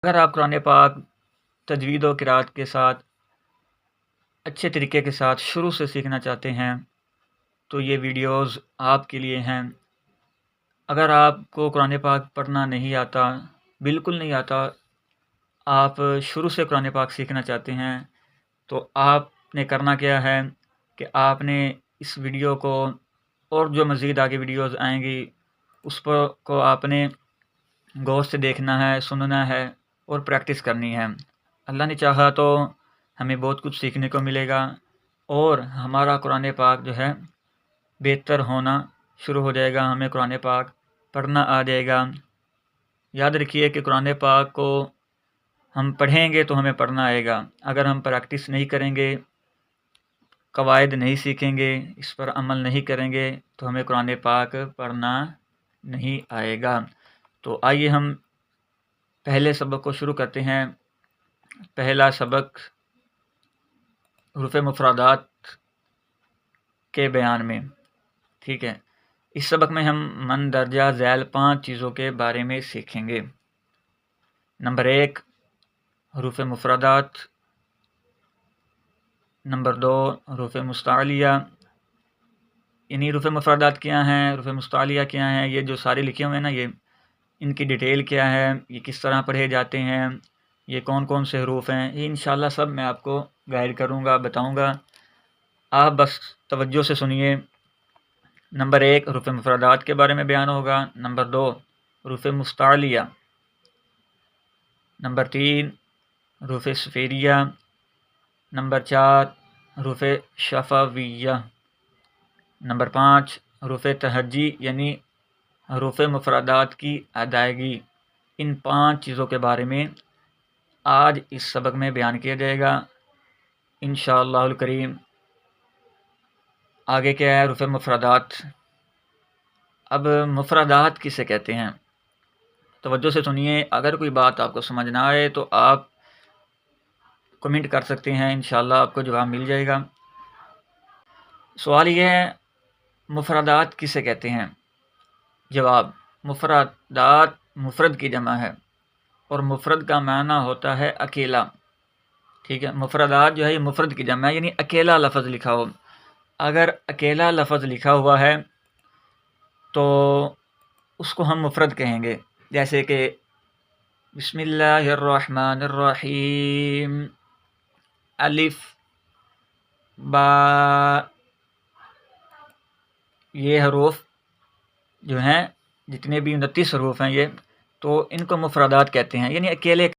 اگر آپ قرآن پاک تجوید و قرأت کے ساتھ اچھے طریقے کے ساتھ شروع سے سیکھنا چاہتے ہیں تو یہ ویڈیوز آپ کے لیے ہیں۔ اگر آپ کو قرآن پاک پڑھنا نہیں آتا، بالکل نہیں آتا، آپ شروع سے قرآن پاک سیکھنا چاہتے ہیں تو آپ نے کرنا کیا ہے کہ آپ نے اس ویڈیو کو اور جو مزید آگے ویڈیوز آئیں گی اس پر کو آپ نے غور سے دیکھنا ہے، سننا ہے اور پریکٹس کرنی ہے۔ اللہ نے چاہا تو ہمیں بہت کچھ سیکھنے کو ملے گا اور ہمارا قرآن پاک جو ہے بہتر ہونا شروع ہو جائے گا، ہمیں قرآن پاک پڑھنا آ جائے گا۔ یاد رکھیے کہ قرآن پاک کو ہم پڑھیں گے تو ہمیں پڑھنا آئے گا، اگر ہم پریکٹس نہیں کریں گے، قواعد نہیں سیکھیں گے، اس پر عمل نہیں کریں گے تو ہمیں قرآن پاک پڑھنا نہیں آئے گا۔ تو آئیے ہم پہلے سبق کو شروع کرتے ہیں۔ پہلا سبق حروف مفردات کے بیان میں، ٹھیک ہے۔ اس سبق میں ہم مندرجہ ذیل 5 چیزوں کے بارے میں سیکھیں گے۔ نمبر 1 حروف مفردات، نمبر 2 حروف مستعلیہ، یعنی حروف مفردات کیا ہیں، حروف مستعلیہ کیا ہیں، یہ جو سارے لکھے ہوئے ہیں نا، یہ ان کی ڈیٹیل کیا ہے، یہ کس طرح پڑھے جاتے ہیں، یہ کون کون سے حروف ہیں، یہ انشاءاللہ سب میں آپ کو گائیڈ کروں گا، بتاؤں گا، آپ بس توجہ سے سنیے۔ نمبر 1 حروف مفردات کے بارے میں بیان ہوگا۔ نمبر 2 حروف مستعلیہ، نمبر 3 حروف صفیریہ، نمبر 4 حروف شفویہ، نمبر 5 حروف تہجی یعنی حروف مفردات کی ادائیگی۔ ان 5 چیزوں کے بارے میں آج اس سبق میں بیان کیا جائے گا انشاءاللہ الکریم۔ آگے کیا ہے؟ حروف مفردات۔ اب مفردات کسے کہتے ہیں؟ توجہ سے سنیے، اگر کوئی بات آپ کو سمجھ نہ آئے تو آپ کمنٹ کر سکتے ہیں، انشاءاللہ آپ کو جواب مل جائے گا۔ سوال یہ ہے مفردات کسے کہتے ہیں؟ جواب، مفردات مفرد کی جمع ہے اور مفرد کا معنی ہوتا ہے اکیلا، ٹھیک ہے۔ مفردات جو ہے یہ مفرد کی جمع ہے، یعنی اکیلا لفظ لکھا ہو۔ اگر اکیلا لفظ لکھا ہوا ہے تو اس کو ہم مفرد کہیں گے، جیسے کہ بسم اللہ الرحمن الرحیم، الف با، یہ حروف جو ہیں جتنے بھی 29 حروف ہیں یہ، تو ان کو مفردات کہتے ہیں، یعنی اکیلے